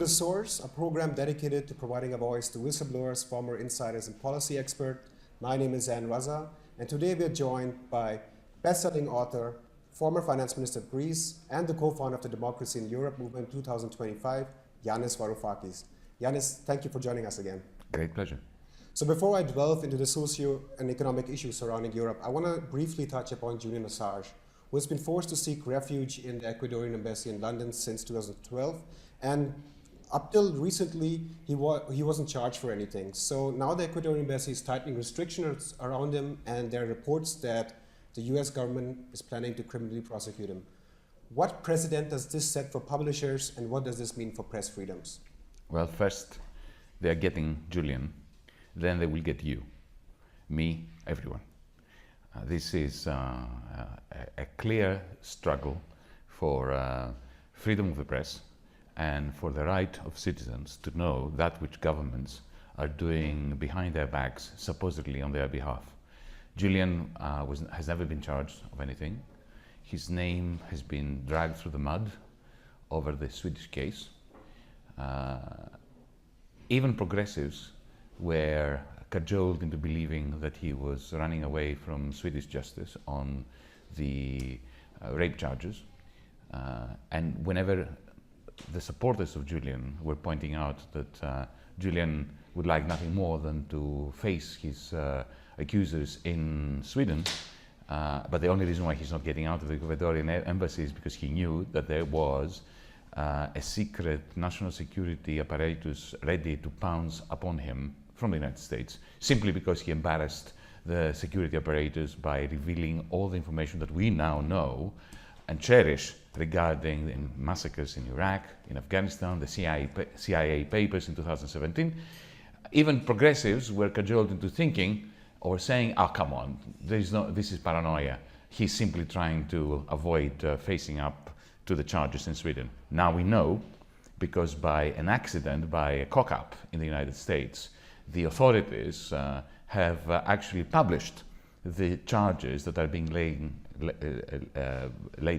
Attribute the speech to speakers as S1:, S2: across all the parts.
S1: The Source, a program dedicated to providing a voice to whistleblowers, former insiders, and policy experts. My name is Zan Raza, and today we are joined by best-selling author, former finance minister of Greece, and the co-founder of the Democracy in Europe movement 2025, Yanis Varoufakis. Yanis, thank you for joining us again.
S2: Great pleasure.
S1: So before I delve into the socio and economic issues surrounding Europe, I want to briefly touch upon Julian Assange, who has been forced to seek refuge in the Ecuadorian embassy in London since 2012. And up till recently, he wasn't charged for anything. So now the Ecuadorian embassy is tightening restrictions around him, and there are reports that the US government is planning to criminally prosecute him. What precedent does this set for publishers, and what does this mean for press freedoms?
S2: Well, first, they are getting Julian, then they will get you, me, everyone. This is a clear struggle for freedom of the press and for the right of citizens to know that which governments are doing behind their backs, supposedly on their behalf. Julian has never been charged of anything. His name has been dragged through the mud over the Swedish case. Even progressives were cajoled into believing that he was running away from Swedish justice on the rape charges. And whenever the supporters of Julian were pointing out that Julian would like nothing more than to face his accusers in Sweden, but the only reason why he's not getting out of the Ecuadorian embassy is because he knew that there was a secret national security apparatus ready to pounce upon him from the United States, simply because he embarrassed the security apparatus by revealing all the information that we now know and cherish regarding the massacres in Iraq, in Afghanistan, the CIA papers in 2017. Even progressives were cajoled into thinking or saying, oh, come on, this is paranoia. He's simply trying to avoid facing up to the charges in Sweden. Now we know, because by an accident, by a cock-up in the United States, the authorities have actually published the charges that are being laid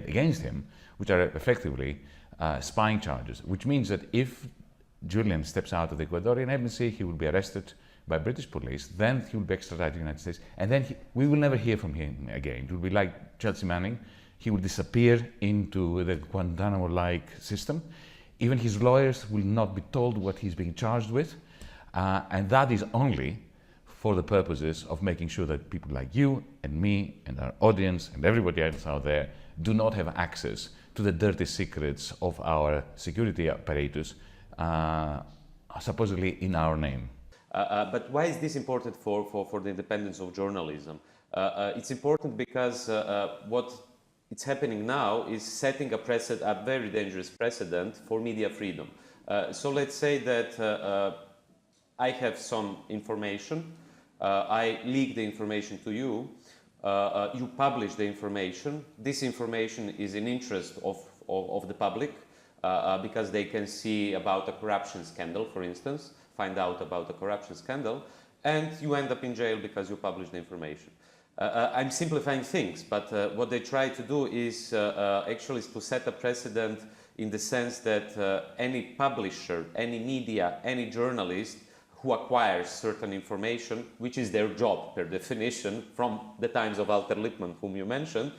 S2: against him, which are effectively spying charges, which means that if Julian steps out of the Ecuadorian embassy, he will be arrested by British police, then he will be extradited to the United States, and then we will never hear from him again. It will be like Chelsea Manning. He will disappear into the Guantanamo-like system. Even his lawyers will not be told what he's being charged with, and that is only for the purposes of making sure that people like you and me and our audience and everybody else out there do not have access to the dirty secrets of our security apparatus, supposedly in our name.
S3: But why is this important for the independence of journalism? It's important because what it's happening now is setting a very dangerous precedent for media freedom. So let's say that I have some information, I leak the information to you, you publish the information. This information is in interest of the public because they can see about a corruption scandal, for instance, find out about a corruption scandal, and you end up in jail because you publish the information. I'm simplifying things, but what they try to do is actually to set a precedent in the sense that any publisher, any media, any journalist who acquires certain information, which is their job per definition, from the times of Walter Lippmann, whom you mentioned,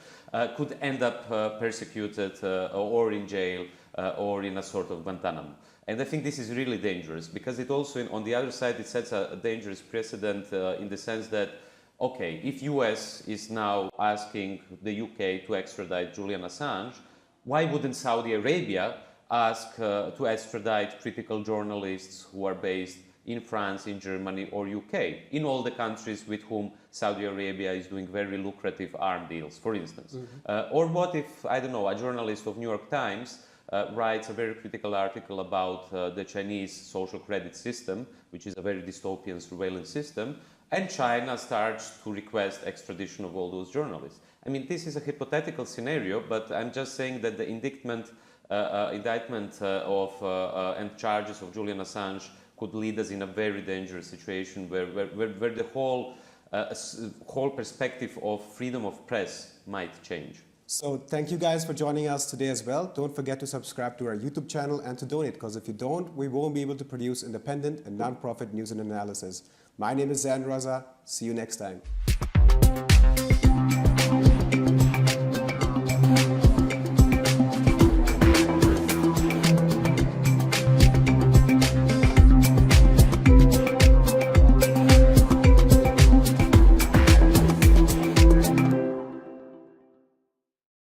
S3: could end up persecuted or in jail or in a sort of Guantanamo. And I think this is really dangerous because it also, on the other side, it sets a dangerous precedent in the sense that, okay, if US is now asking the UK to extradite Julian Assange, why wouldn't Saudi Arabia ask to extradite critical journalists who are based in France, in Germany or UK, in all the countries with whom Saudi Arabia is doing very lucrative arms deals, for instance? Or what if, I don't know, a journalist of New York Times writes a very critical article about the Chinese social credit system, which is a very dystopian surveillance system, and China starts to request extradition of all those journalists. I mean, this is a hypothetical scenario, but I'm just saying that the indictment and charges of Julian Assange could lead us in a very dangerous situation where the whole perspective of freedom of press might change.
S1: So thank you guys for joining us today as well. Don't forget to subscribe to our YouTube channel and to donate, because if you don't, we won't be able to produce independent and non-profit news and analysis. My name is Zan Raza. See you next time.